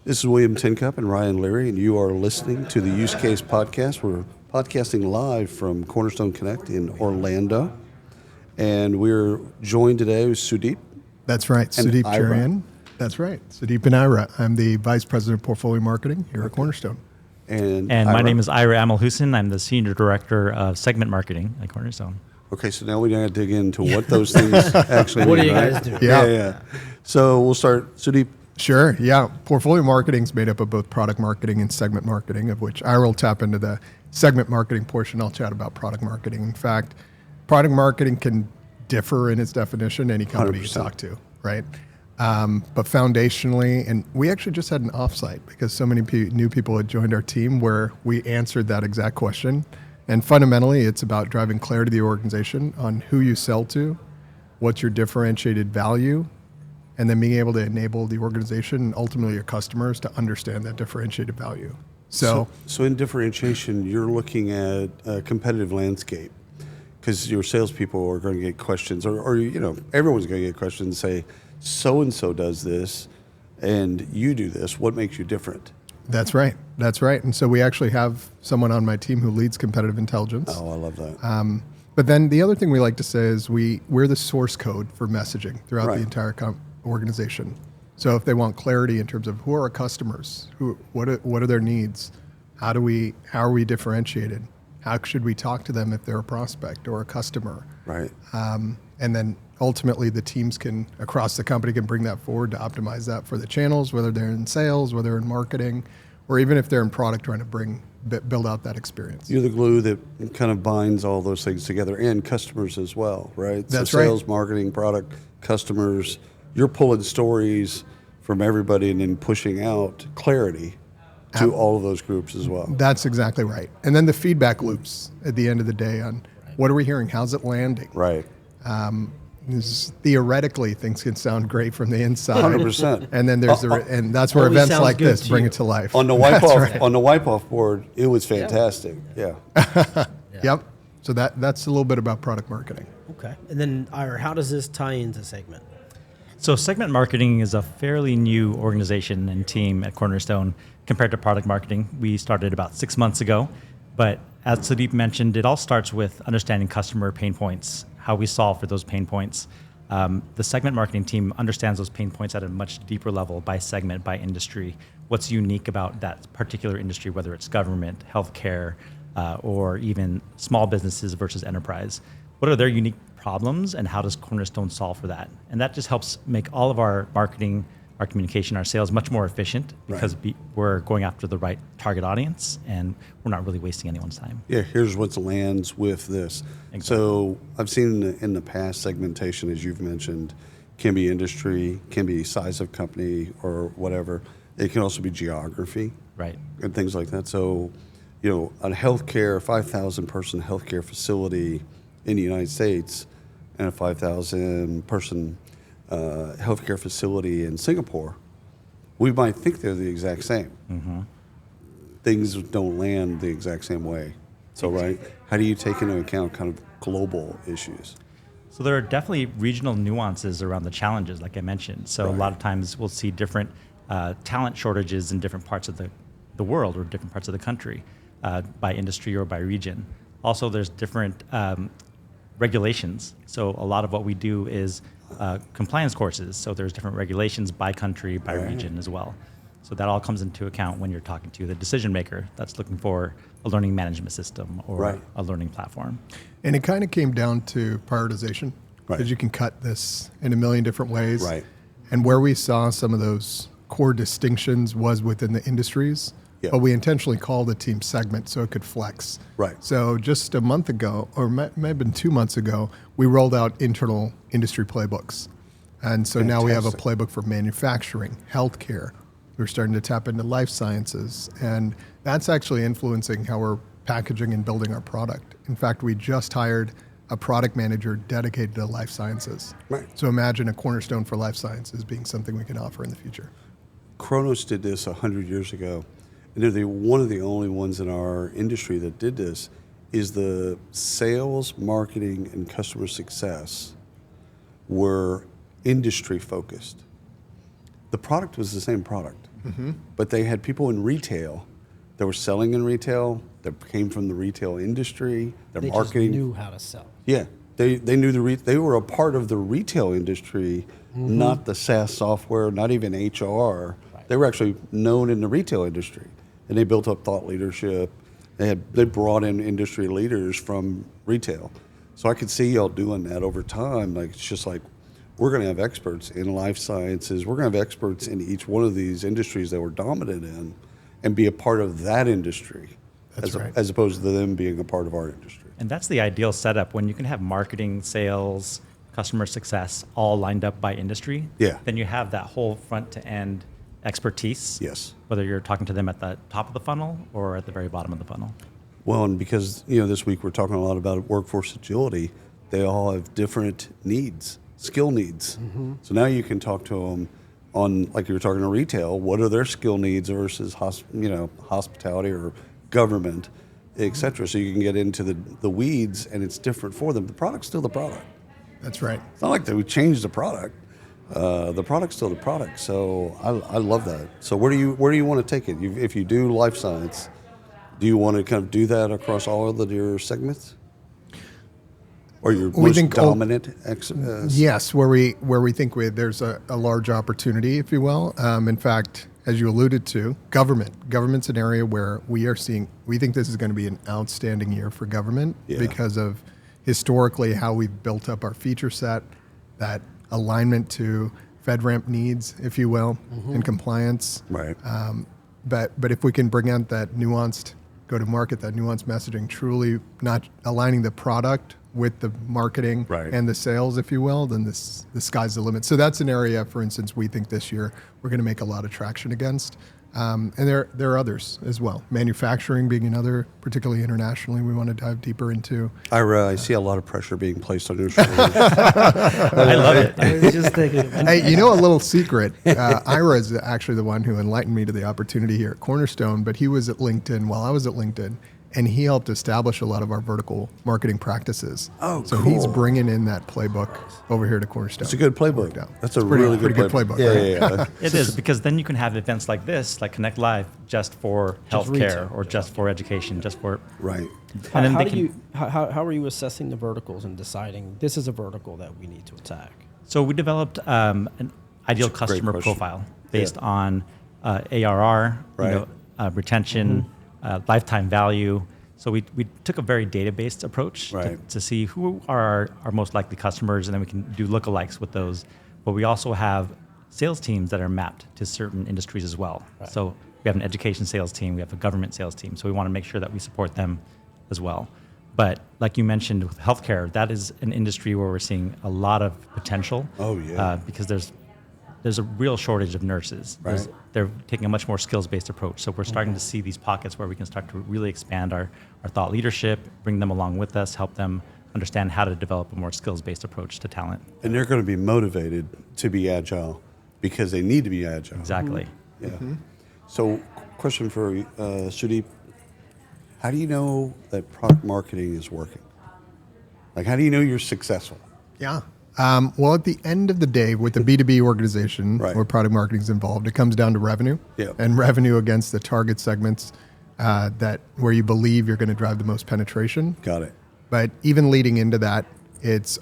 This is William Tincup and Ryan Leary, and you are listening to the Use Case Podcast. We're podcasting live from Cornerstone Connect in Orlando, and we're joined today with Sudeep. That's right, Sudeep Cherian. That's right, Sudeep and Ira. I'm the Vice President of Portfolio Marketing here at Cornerstone. And my name is Ira Amilhussin. I'm the Senior Director of Segment Marketing at Cornerstone. Okay, so now we got to dig into what those things actually mean. What do you guys do? Yeah. So we'll start, Sudeep. Sure, yeah. Portfolio marketing is made up of both product marketing and segment marketing, of which I will tap into the segment marketing portion. I'll chat about product marketing. In fact, product marketing can differ in its definition, any company 100%. You talk to, right? But foundationally, and we actually just had an offsite because so many new people had joined our team where we answered that exact question. And fundamentally, it's about driving clarity to the organization on who you sell to, what's your differentiated value, and then being able to enable the organization and ultimately your customers to understand that differentiated value. So in differentiation, you're looking at a competitive landscape because your salespeople are going to get questions, or everyone's going to get questions and say, so-and-so does this and you do this. What makes you different? That's right. And so we actually have someone on my team who leads competitive intelligence. Oh, I love that. But then the other thing we like to say is we're the source code for messaging throughout the entire organization. So if they want clarity in terms of who are our customers, what are their needs, how are we differentiated, how should we talk to them if they're a prospect or a customer, right? And then ultimately the teams across the company can bring that forward to optimize that for the channels, whether they're in sales, whether they're in marketing, or even if they're in product trying to build out that experience. You're the glue that kind of binds all those things together, and customers as well, right? That's so sales, marketing, product, customers. You're pulling stories from everybody and then pushing out clarity to all of those groups as well. That's exactly right. And then the feedback loops at the end of the day on what are we hearing? How's it landing? Right. Theoretically, things can sound great from the inside. 100%. And then and that's where events like this bring it to life. On the wipe-off board, it was fantastic. Yeah. Yep. So that's a little bit about product marketing. Okay. And then, Ira, how does this tie into segment? So segment marketing is a fairly new organization and team at Cornerstone compared to product marketing. We started about 6 months ago, but as Sudeep mentioned, it all starts with understanding customer pain points, how we solve for those pain points. The segment marketing team understands those pain points at a much deeper level by segment, by industry. What's unique about that particular industry, whether it's government, healthcare, or even small businesses versus enterprise. What are their unique problems and how does Cornerstone solve for that? And that just helps make all of our marketing, our communication, our sales much more efficient because we're going after the right target audience and we're not really wasting anyone's time. Yeah, here's what lands with this. Exactly. So I've seen in the past segmentation, as you've mentioned, can be industry, can be size of company or whatever. It can also be geography. Right. And things like that. So, a healthcare, 5,000 person healthcare facility in the United States and a 5,000 person healthcare facility in Singapore, we might think they're the exact same. Mm-hmm. Things don't land the exact same way. So, how do you take into account kind of global issues? So there are definitely regional nuances around the challenges, like I mentioned. So a lot of times we'll see different talent shortages in different parts of the world or different parts of the country by industry or by region. Also, there's different regulations. So a lot of what we do is compliance courses. So there's different regulations by country, by region as well. So that all comes into account when you're talking to the decision maker that's looking for a learning management system or a learning platform. And it kind of came down to prioritization because you can cut this in a million different ways. Right. And where we saw some of those core distinctions was within the industries. But we intentionally called the team segment so it could flex. Right. So just a month ago, or may have been 2 months ago, we rolled out internal industry playbooks. And so now we have a playbook for manufacturing, healthcare. We're starting to tap into life sciences. And that's actually influencing how we're packaging and building our product. In fact, we just hired a product manager dedicated to life sciences. Right. So imagine a Cornerstone for life sciences being something we can offer in the future. Kronos did this 100 years ago. And they're one of the only ones in our industry that did this, is the sales, marketing, and customer success were industry focused. The product was the same product. but they had people in retail that were selling in retail, that came from the retail industry, their They marketing. just knew how to sell. Yeah, they knew they were a part of the retail industry, not the SaaS software, not even HR. Right. They were actually known in the retail industry, and they built up thought leadership. They brought in industry leaders from retail, so I could see y'all doing that over time. Like it's just like we're going to have experts in life sciences. We're going to have experts in each one of these industries that we're dominant in, and be a part of that industry, That's right. as opposed to them being a part of our industry. And that's the ideal setup when you can have marketing, sales, customer success all lined up by industry. Yeah. Then you have that whole front to end expertise. Yes. Whether you're talking to them at the top of the funnel or at the very bottom of the funnel. Well, and because this week we're talking a lot about workforce agility, they all have different needs, skill needs. So now you can talk to them on, like you were talking to retail, what are their skill needs versus hospitality or government, et cetera. So you can get into the weeds, and it's different for them. The product's still the product. That's right. It's not like that we changed the product. The product's still the product. So I love that. So where do you want to take it? If you do life science, do you want to kind of do that across all of your segments? Or your most dominant? Yes, where we think there's a large opportunity, if you will. In fact, as you alluded to, government's an area where we think this is going to be an outstanding year for government because of historically how we've built up our feature set, that alignment to FedRAMP needs, if you will, and compliance. Right. But if we can bring out that nuanced go-to-market, that nuanced messaging, truly not aligning the product with the marketing and the sales, if you will, then the sky's the limit. So that's an area, for instance, we think this year we're going to make a lot of traction against. And there are others as well. Manufacturing being another, particularly internationally, we want to dive deeper into. Ira, I see a lot of pressure being placed on your shoulders. I love it. I was just thinking. Hey, a little secret. Ira is actually the one who enlightened me to the opportunity here at Cornerstone, but he was at LinkedIn while I was at LinkedIn, and he helped establish a lot of our vertical marketing practices. Oh, so cool. he's bringing in that playbook over here to Cornerstone. It's a good playbook. That's a really good playbook. Yeah. It is, because then you can have events like this, like Connect Live, just for healthcare retail. or just for education, just for... Right. How, And then how they do you how are you assessing the verticals and deciding this is a vertical that we need to attack? So we developed an ideal That's a great customer question. profile based on ARR, Right. Retention, lifetime value. So we took a very data-based approach Right. to see who are our most likely customers, and then we can do lookalikes with those. But we also have sales teams that are mapped to certain industries as well. Right. So we have an education sales team, we have a government sales team. So we want to make sure that we support them as well. But like you mentioned with healthcare, that is an industry where we're seeing a lot of potential. Oh, yeah. Because there's a real shortage of nurses. Right. They're taking a much more skills-based approach. So we're starting to see these pockets where we can start to really expand our thought leadership, bring them along with us, help them understand how to develop a more skills-based approach to talent. And they're going to be motivated to be agile because they need to be agile. Exactly. Yeah. So, question for Sudeep. How do you know that product marketing is working? Like, how do you know you're successful? Yeah. Well, at the end of the day, with the B2B organization Right. where product marketing is involved, it comes down to revenue and revenue against the target segments that where you believe you're going to drive the most penetration. Got it. But even leading into that, it's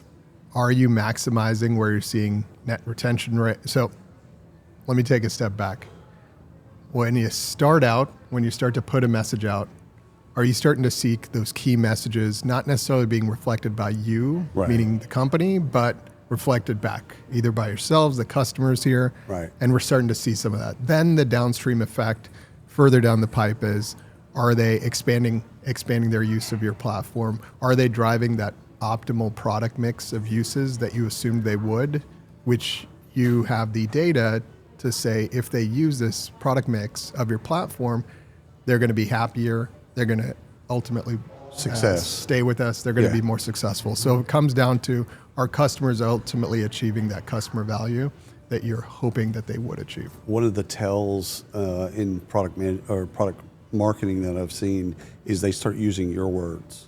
are you maximizing where you're seeing net retention rate? So let me take a step back. When you start to put a message out, are you starting to seek those key messages, not necessarily being reflected by you, Right. meaning the company, but reflected back either by yourselves, the customers here, Right. and we're starting to see some of that. Then the downstream effect further down the pipe is, are they expanding their use of your platform? Are they driving that optimal product mix of uses that you assumed they would, which you have the data to say if they use this product mix of your platform, they're going to be happier, they're going to ultimately Success. stay with us, they're going to Yeah. be more successful. So it comes down to our customers ultimately achieving that customer value that you're hoping that they would achieve. One of the tells in product marketing that I've seen is they start using your words,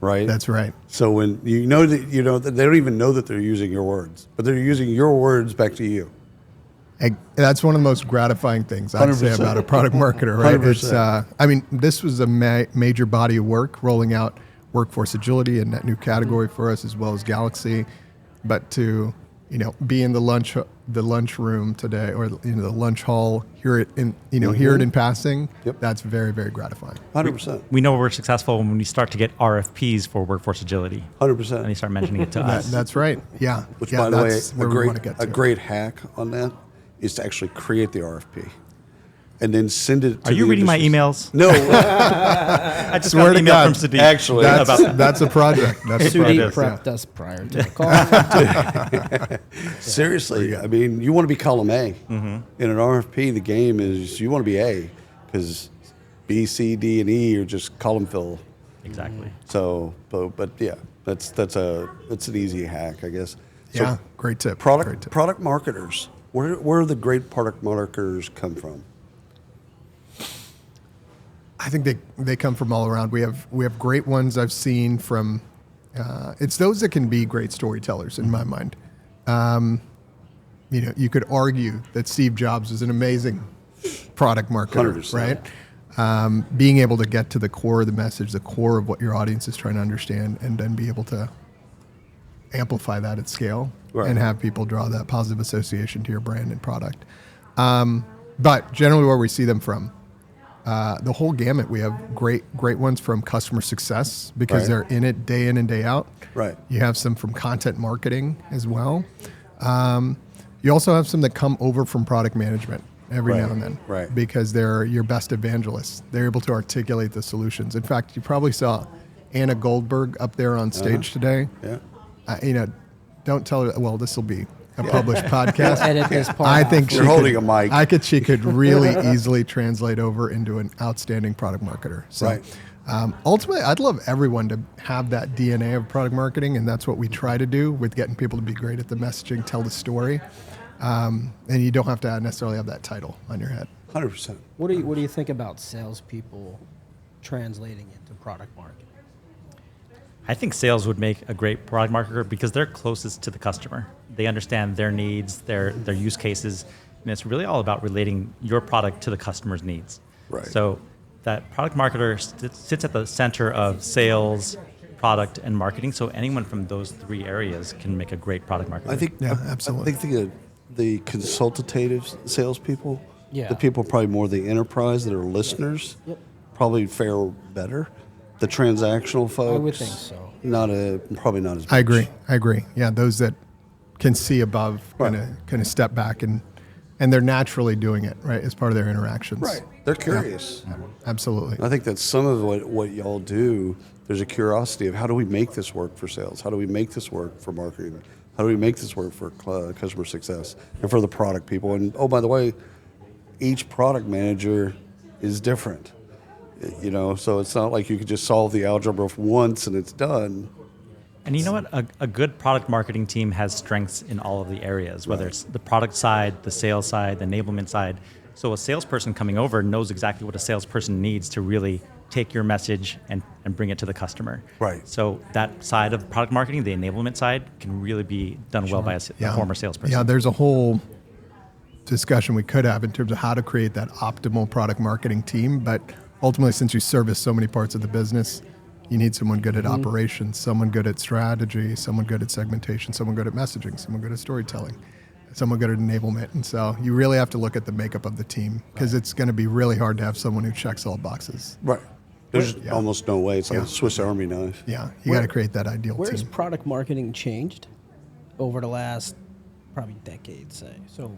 right? That's right. So when you know that they don't even know that they're using your words, but they're using your words back to you. That's one of the most gratifying things I'd say 100%. about a product marketer, right? 100%. It's, I mean, this was a major body of work rolling out workforce agility and that new category for us, as well as Galaxy. But to, be in the lunchroom today, or the lunch hall, hear it in passing. Yep. That's very, very gratifying. 100%. We know we're successful when we start to get RFPs for workforce agility. 100%. And you start mentioning it to us. That's right. Yeah. Which, yeah, by the way, that's where we want to get to. a great hack on that is to actually create the RFP and then send it to Are you the reading my industries. emails? No. I just Swear got to an email God. from Sudeep. Actually, That's a project. That's a Sudeep project. prepped us prior to the call. Seriously, I mean, you want to be column A. In an RFP, the game is you want to be A because B, C, D, and E are just column fill. Exactly. So, but yeah, that's an easy hack, I guess. So Yeah, great tip. Product Great tip. product marketers. Where do the great product marketers come from? I think they come from all around. We have great ones I've seen from. It's those that can be great storytellers in my mind. You could argue that Steve Jobs was an amazing product marketer, 100%. right? Being able to get to the core of the message, the core of what your audience is trying to understand, and then be able to amplify that at scale Right. and have people draw that positive association to your brand and product. But generally, where we see them from. The whole gamut. We have great ones from customer success because Right. they're in it day in and day out. Right. You have some from content marketing as well. You also have some that come over from product management every Right. now and then. Right. Because they're your best evangelists. They're able to articulate the solutions. In fact, you probably saw Anna Goldberg up there on stage today. Yeah. Don't tell her. Well, this will be a published podcast. Edit this part I out. think You're holding a mic. She could really easily translate over into an outstanding product marketer. So, Right. ultimately, I'd love everyone to have that DNA of product marketing, and that's what we try to do with getting people to be great at the messaging, tell the story, and you don't have to necessarily have that title on your head. 100%. What do you think about salespeople translating into product marketing? I think sales would make a great product marketer because they're closest to the customer. They understand their needs, their use cases, and it's really all about relating your product to the customer's needs. Right. So that product marketer sits at the center of sales, product, and marketing. So anyone from those three areas can make a great product marketer. I think Yeah, absolutely. I think the consultative salespeople, Yeah. the people probably more the enterprise that are listeners, probably fare better. The transactional folks, I would think so. Probably not as much. I agree. Yeah, those that can see above, Right. kind of step back, and they're naturally doing it, right, as part of their interactions. Right. They're curious. Absolutely. I think that's some of what y'all do. There's a curiosity of how do we make this work for sales? How do we make this work for marketing? How do we make this work for customer success and for the product people? And oh, by the way, each product manager is different. So it's not like you could just solve the algebra once and it's done. And you know what? A good product marketing team has strengths in all of the areas, whether it's the product side, the sales side, the enablement side. So a salesperson coming over knows exactly what a salesperson needs to really take your message and bring it to the customer. Right. So that side of product marketing, the enablement side, can really be done well by a former salesperson. Yeah, there's a whole discussion we could have in terms of how to create that optimal product marketing team. But ultimately, since you service so many parts of the business, you need someone good at operations, someone good at strategy, someone good at segmentation, someone good at messaging, someone good at storytelling, someone good at enablement. And so you really have to look at the makeup of the team because it's going to be really hard to have someone who checks all boxes. Right. There's almost no way. It's like a Swiss Army knife. Yeah, you got to create that ideal Where's team. product marketing changed over the last probably decade, say? So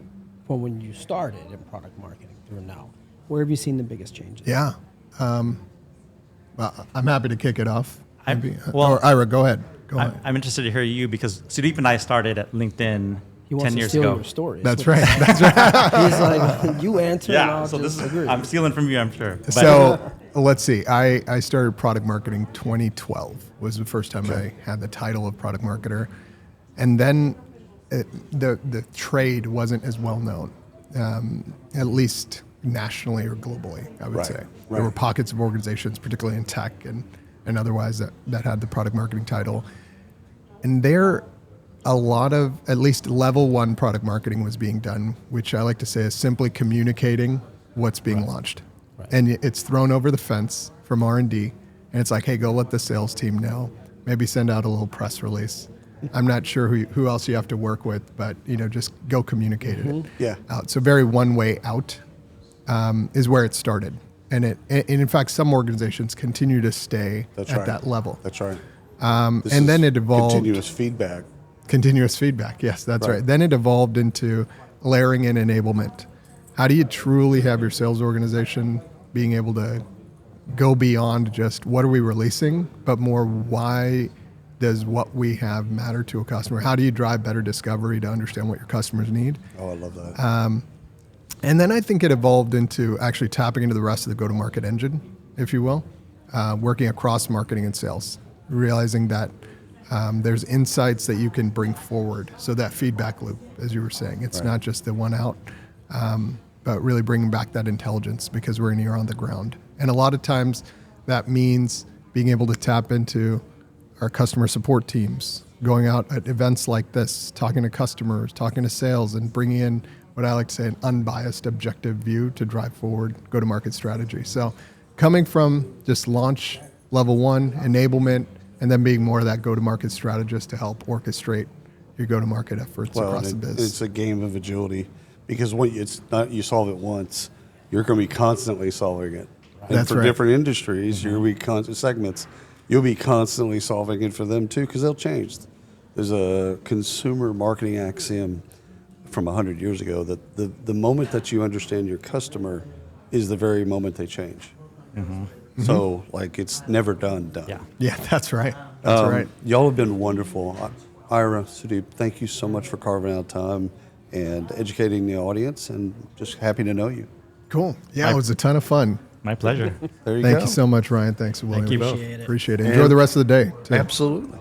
from when you started in product marketing through now, where have you seen the biggest changes? Yeah. Well, I'm happy to kick it off. Maybe. well, or Ira, go ahead. I'm interested to hear you because Sudeep and I started at LinkedIn He wants 10 to years steal ago. your story. That's right. That's right. He's like, you answer and Yeah, I'll so this just is, agree. I'm stealing from you, I'm sure. But So let's see. I started product marketing 2012 was the first time I had the title of product marketer, and then the trade wasn't as well known, at least nationally or globally. I would Right, say right. there were pockets of organizations, particularly in tech and otherwise, that had the product marketing title, and there a lot of, at least level one product marketing was being done, which I like to say is simply communicating what's being launched. Right. And it's thrown over the fence from R&D, and it's like, hey, go let the sales team know. Maybe send out a little press release. I'm not sure who else you have to work with, but just go communicate it Yeah. out. So very one way out is where it started. And in fact, some organizations continue to stay That's at right. that level. That's right. And This then is it evolved. Continuous feedback. Continuous feedback. Yes, that's right. Then it evolved into layering in enablement. How do you truly have your sales organization being able to go beyond just what are we releasing, but more why does what we have matter to a customer? How do you drive better discovery to understand what your customers need? Oh, I love that. And then I think it evolved into actually tapping into the rest of the go-to-market engine, if you will, working across marketing and sales, realizing that there's insights that you can bring forward. So that feedback loop, as you were saying, it's not just the one out, but really bringing back that intelligence because we're in here on the ground. And a lot of times that means being able to tap into our customer support teams, going out at events like this, talking to customers, talking to sales, and bringing in what I like to say an unbiased, objective view to drive forward go-to-market strategy. So coming from just launch, level one, enablement, and then being more of that go-to-market strategist to help orchestrate your go-to-market efforts across the biz. It's a game of agility because it's not you solve it once, you're going to be constantly solving it. And That's for right. different industries, you'll be segments. You'll be constantly solving it for them too because they'll change. There's a consumer marketing axiom from 100 years ago that the moment that you understand your customer is the very moment they change. So it's never done. Yeah. Yeah, that's right. That's right. Y'all have been wonderful. Ira, Sudeep, thank you so much for carving out time and educating the audience, and just happy to know you. Cool. Yeah, it was a ton of fun. My pleasure. There you Thank go. you so much, Ryan. Thanks, William. you both. Appreciate it. Appreciate it. Enjoy the rest of the day, too. Absolutely.